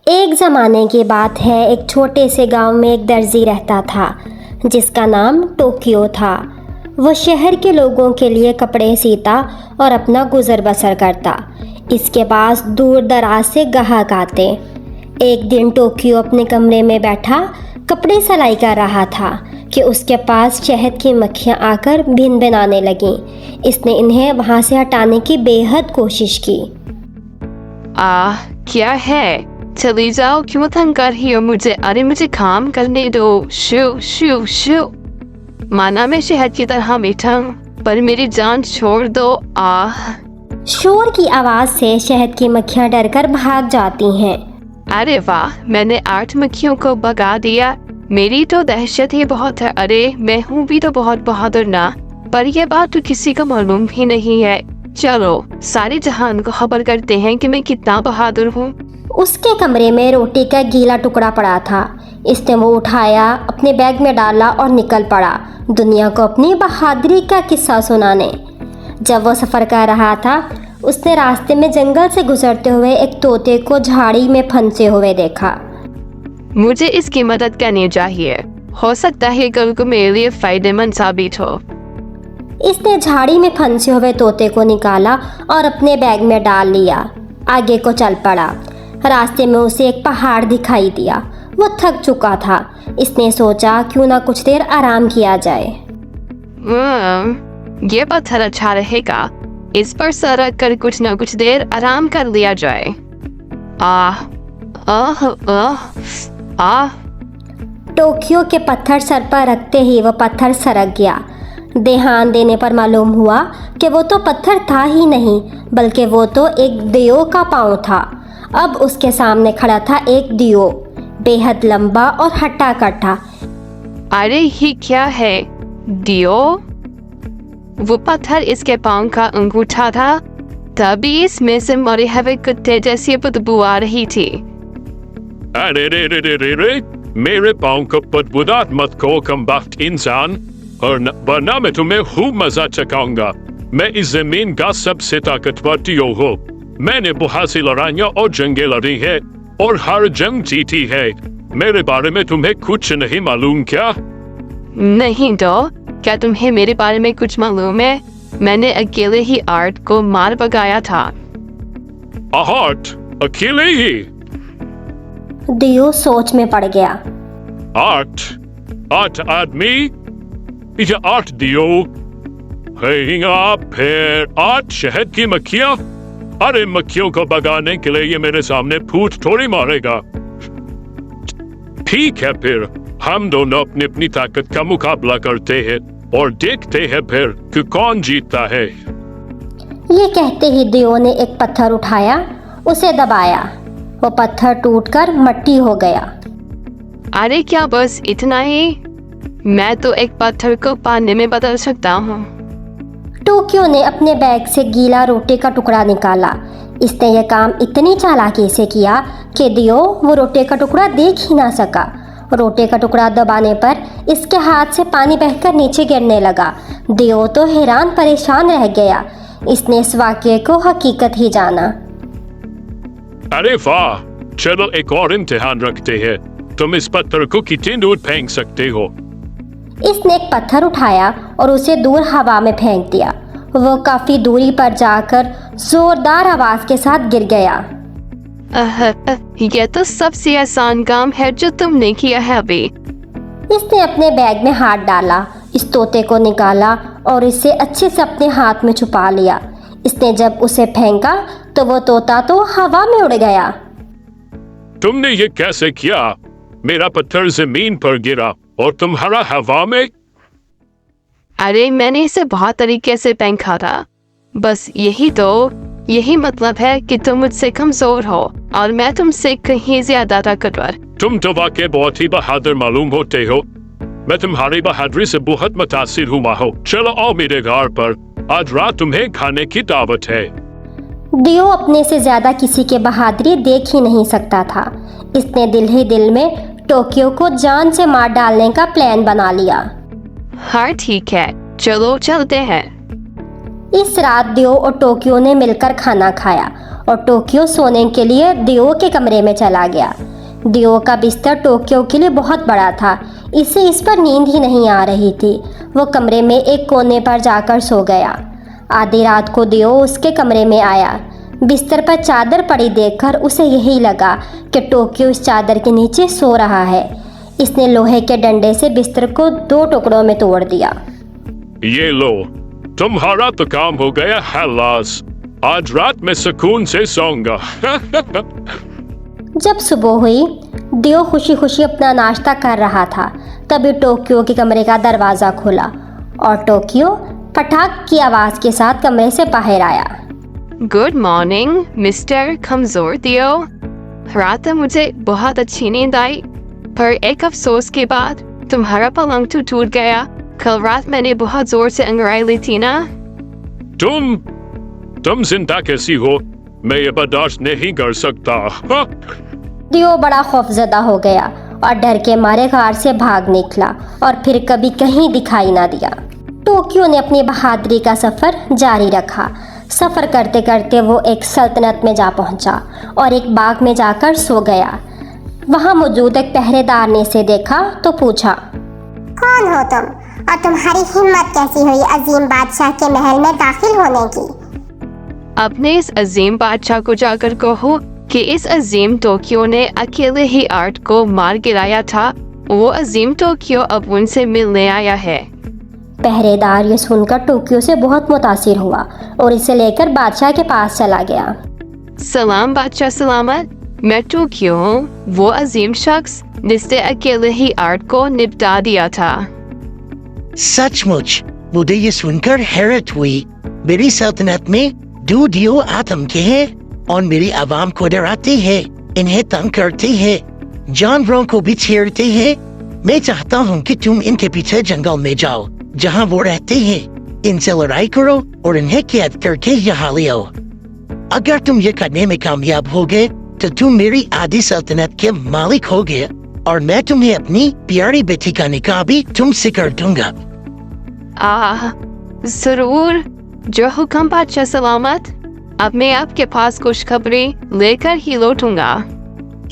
एक ज़माने की बात है। एक छोटे से गांव में एक दर्जी रहता था जिसका नाम टोक्यो था। वो शहर के लोगों के लिए कपड़े सीता और अपना गुजर बसर करता। इसके पास दूर दराज से ग्राहक आते। एक दिन टोक्यो अपने कमरे में बैठा कपड़े सिलाई कर रहा था कि उसके पास शहद की मक्खियाँ आकर भिन भिनाने लगीं। इसने इन्हें वहाँ से हटाने की बेहद कोशिश की। क्या है? चली जाओ, क्यों तंग कर रही हो मुझे? अरे मुझे काम करने दो। शू शू शू। माना मैं शहद की तरह मीठा हूँ, पर मेरी जान छोड़ दो। शोर की आवाज़ से शहद की मक्खियाँ डरकर भाग जाती हैं। अरे वाह, मैंने 8 मक्खियों को भगा दिया। मेरी तो दहशत ही बहुत है। अरे मैं हूँ भी तो बहुत बहादुर ना, पर यह बात तो किसी को मालूम ही नहीं है। चलो सारे जहान को खबर करते हैं कि मैं कितना बहादुर हूँ। उसके कमरे में रोटी का गीला टुकड़ा पड़ा था। इसने वो उठाया, अपने बैग में डाला और निकल पड़ा दुनिया को अपनी बहादुरी का किस्सा सुनाने। जब वो सफ़र कर रहा था, उसने रास्ते में जंगल से गुजरते हुए एक तोते को झाड़ी में फंसे हुए देखा। मुझे इसकी मदद करनी चाहिए। हो सकता है कल को मेरे लिए फायदेमंद साबित हो। इसने झाड़ी में फंसे हुए तोते को निकाला और अपने बैग में डाल लिया। आगे को चल पड़ा। रास्ते में उसे एक पहाड़ दिखाई दिया। वो थक चुका था। इसने सोचा क्यों ना कुछ देर आराम किया जाए। ये पत्थर अच्छा रहेगा। इस पर सर रख कर कुछ न कुछ देर आराम कर लिया जाए। टोक्यो के पत्थर सर पर रखते ही वह पत्थर सरक गया। ध्यान देने पर मालूम हुआ कि वो तो पत्थर था ही नहीं, बल्कि वो तो एक दियो का पाँव था। अब उसके सामने खड़ा था एक दियो, बेहद लंबा और हट्टा कट्टा। अरे ये क्या है? दियो? वो पत्थर इसके पाँव का अंगूठा था, तभी इसमें से मरे हुए कुत्ते जैसी बदबू आ रही थी। अरे रे रे रे रे रे, मेरे पाँव को बदबूदार मत कहो कमबख्त इंसान, और वरना मैं तुम्हें खूब मजा चखाऊंगा। मैं इस जमीन का सबसे ताकतवर दियो हूँ। मैंने बहुत सी लड़ाइयाँ और जंगें लड़ी है और हर जंग जीती है। मेरे बारे में तुम्हें कुछ नहीं मालूम क्या? नहीं तो क्या तुम्हें मेरे बारे में कुछ मालूम है? मैंने अकेले ही आर्ट को मार भगाया था। आर्ट अकेले ही? दियो सोच में पड़ गया। आर्ट आदमी या आर्ट दियो? फिर आर्ट शहद की मक्खियाँ? अरे मक्खियों को भगाने के लिए ये मेरे सामने फूट थोड़ी मारेगा। ठीक है, फिर हम दोनों अपनी अपनी ताकत का मुकाबला करते हैं और देखते हैं फिर कि कौन जीतता है। ये कहते ही दियो ने एक पत्थर उठाया, उसे दबाया। वो पत्थर टूटकर मट्टी हो गया। अरे क्या बस इतना ही? मैं तो एक पत्थर को पानी में बदल सकता हूँ। टोक्यो ने अपने बैग से गीला रोटी का टुकड़ा निकाला। इसने यह काम इतनी चालाकी से किया कि दियो वो रोटी का टुकड़ा देख ही ना सका। रोटी का टुकड़ा दबाने पर इसके हाथ से पानी बहकर नीचे गिरने लगा। दियो तो हैरान परेशान रह गया। इसने इस वाक़ये को हकीकत ही जाना। अरे वाह, चलो एक और इम्तिहान रखते हैं। तुम इस पत्थर को कितनी दूर फेंक सकते हो? इसने एक पत्थर उठाया और उसे दूर हवा में फेंक दिया। वो काफी दूरी पर जाकर जोरदार आवाज के साथ गिर गया। यह तो सबसे आसान काम है जो तुमने किया है अभी। इसने अपने बैग में हाथ डाला, इस तोते को निकाला और इसे अच्छे से अपने हाथ में छुपा लिया। इसने जब उसे फेंका तो वो तोता तो हवा में उड़ गया। तुमने ये कैसे किया? मेरा पत्थर जमीन पर गिरा और तुम्हारा हवा में? अरे मैंने इसे बहुत तरीके से फेंका था। बस यही मतलब है कि तुम मुझसे कमजोर हो और मैं तुमसे कहीं ज्यादा ताकतवर। तुम तो वाकई बहुत ही बहादुर मालूम होते हो। मैं तुम्हारी बहादुरी से बहुत मुतासिर हुआ हूँ। चलो आओ मेरे घर पर, आज रात तुम्हें खाने की दावत है। दियो अपने से ज्यादा किसी के बहादुरी देख ही नहीं सकता था। इसने दिल ही दिल में टोक्यो को जान से मार डालने का प्लान बना लिया। हाँ ठीक है, चलो चलते हैं। इस रात दियो और टोक्यो ने मिलकर खाना खाया और टोक्यो सोने के लिए दियो के कमरे में चला गया। दियो का बिस्तर टोक्यो के लिए बहुत बड़ा था, इससे इस पर नींद ही नहीं आ रही थी। वो कमरे में एक कोने पर जाकर सो गया। आधी रात को दियो उसके कमरे में आया। बिस्तर पर चादर पड़ी देखकर उसे यही लगा कि टोक्यो इस चादर के नीचे सो रहा है। इसने लोहे के डंडे से बिस्तर को 2 टुकड़ों में तोड़ दिया। ये लो, तुम्हारा तो काम हो गया खलास। आज रात में सुकून से सोऊंगा। जब सुबह हुई, दियो खुशी खुशी अपना नाश्ता कर रहा था। तभी टोक्यो के कमरे का दरवाज़ा खुला और टोक्यो पटाख की आवाज़ के साथ कमरे से बाहर आया। गुड मॉर्निंग मिस्टर कमजोर दियो। रात मुझे बहुत अच्छी नींद आई, पर एक अफसोस के बाद तुम्हारा पलंग तो टूट गया। कल रात मैंने बहुत जोर से अंगड़ाई ली थी ना। तुम जिंदा कैसी हो? मैं ये बर्दाश्त नहीं कर सकता। दियो बड़ा खौफजदा हो गया और डर के मारे कार से भाग निकला और फिर कभी कहीं दिखाई ना दिया। टोक्यो ने अपनी बहादुरी का सफ़र जारी रखा। सफ़र करते करते वो एक सल्तनत में जा पहुंचा और एक बाग में जाकर सो गया। वहां मौजूद एक पहरेदार ने इसे देखा तो पूछा, कौन हो तुम और तुम्हारी हिम्मत कैसी हुई अजीम बादशाह के महल में दाखिल होने की? अपने इस अजीम बादशाह को जाकर कहो कि इस अजीम टोक्यो ने अकेले ही आर्ट को मार गिराया था। वो अजीम टोक्यो अब उनसे मिलने आया है। पहरेदार ये सुनकर टोक्यो से बहुत मुतासिर हुआ और इसे लेकर बादशाह के पास चला गया। सलाम बादशाह सलामत, मैं टोक्यो हूँ, वो अजीम शख्स जिसने अकेले ही आर्ट को निपटा दिया था। सचमुच मुझे ये सुनकर हैरत हुई। मेरी सल्तनत में 2 दियो आतम के हैं और मेरी आवाम को डराते हैं, इन्हें तंग करते हैं, जानवरों को भी छेड़ते हैं। मैं चाहता हूँ कि तुम इनके पीछे जंगल में जाओ जहाँ वो रहते हैं, इनसे लड़ाई करो और इन्हें कैद करके यहाँ ले आओ। अगर तुम ये करने में कामयाब हो गए तो तुम मेरी आधी सल्तनत के मालिक हो गए और मैं तुम्हें अपनी प्यारी बेटी का निकाह भी तुमसे कर दूंगा। जरूर, जो हुक्म बादशाह सलामत। अब मैं आपके पास खुशखबरी लेकर ही लौटूंगा।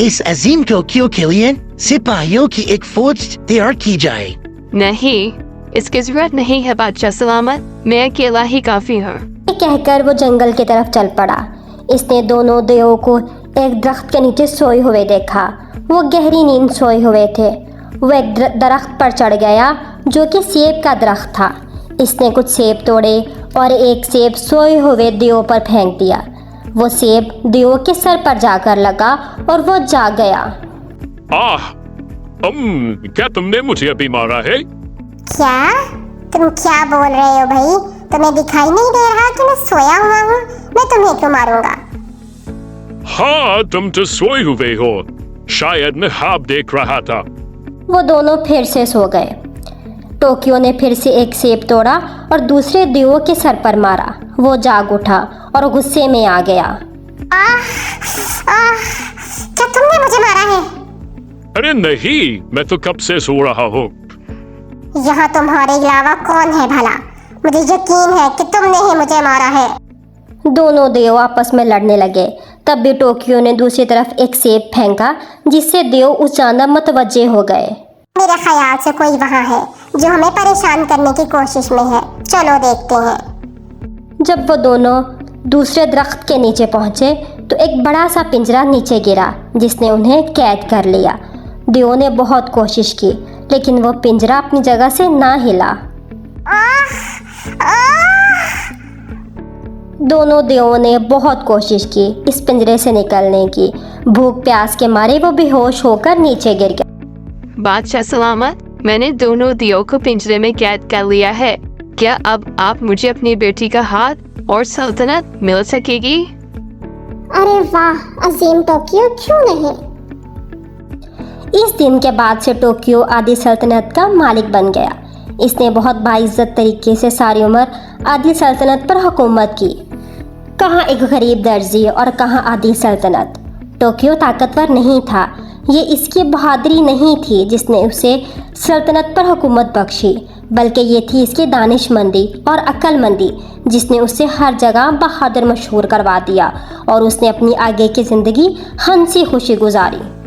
इस अजीम टोक्यो के लिए सिपाहियों की एक फौज तैयार की जाए। नहीं, इसकी जरूरत नहीं है बादशाह सलामत, मैं अकेला ही काफी हूँ। ये कहकर वो जंगल की तरफ चल पड़ा। इसने दोनों दियो को एक दरख्त के नीचे सोए हुए देखा। वो गहरी नींद सोए हुए थे। वो एक दरख्त पर चढ़ गया जो कि सेब का दरख्त था। इसने कुछ सेब तोड़े और एक सेब सोए हुए दियो पर फेंक दिया। वो सेब दियो के सर पर जाकर लगा और वो जाग गया। क्या तुमने मुझे अभी मारा है? क्या? तुम क्या बोल रहे हो भाई? तुम्हें दिखाई नहीं दे रहा कि मैं सोया हुआ हूँ? मैं तुम्हें क्यों मारूंगा? हाँ, तुम तो सोए हुए हो। शायद मैं ख्वाब देख रहा था। वो दोनों फिर से सो गए। टोक्यो ने फिर से एक सेब तोड़ा और दूसरे दियो के सर पर मारा। वो जाग उठा और गुस्से में आ गया। क्या तुमने मुझे मारा है? अरे नहीं, मैं तो कब से सो रहा हूँ। यहाँ तुम्हारे अलावा कौन है भला? मुझे यकीन है कि तुमने ही मुझे मारा है। दोनों दियो आपस में लड़ने लगे। तब भी टोक्यो ने दूसरी तरफ एक सेब फेंका जिससे दियो उस जानब मुतवज्जे हो गए। मेरे ख्याल से कोई वहाँ है जो हमें परेशान करने की कोशिश में है। चलो देखते हैं। जब वो दोनों दूसरे दरख्त के नीचे पहुंचे तो एक बड़ा सा पिंजरा नीचे गिरा जिसने उन्हें कैद कर लिया। दियो ने बहुत कोशिश की लेकिन वो पिंजरा अपनी जगह से ना हिला। दोनों दियों ने बहुत कोशिश की इस पिंजरे से निकलने की। भूख प्यास के मारे वो बेहोश होकर नीचे गिर गया। बादशाह सलामत, मैंने दोनों दियो को पिंजरे में कैद कर लिया है। क्या अब आप मुझे अपनी बेटी का हाथ और सल्तनत मिल सकेगी? अरे वाह अजीम टोक्यो, क्यों नहीं। इस दिन के बाद से टोक्यो आदि सल्तनत का मालिक बन गया। इसने बहुत बाइज्जत तरीके से सारी उम्र आदि सल्तनत पर हुकूमत की। कहाँ एक गरीब दर्जी और कहाँ आदि सल्तनत। टोक्यो ताकतवर नहीं था, ये इसकी बहादुरी नहीं थी जिसने उसे सल्तनत पर हुकूमत बख्शी, बल्कि ये थी इसकी दानिशमंदी और अक्लमंदी जिसने उसे हर जगह बहादुर मशहूर करवा दिया और उसने अपनी आगे की ज़िंदगी हंसी खुशी गुजारी।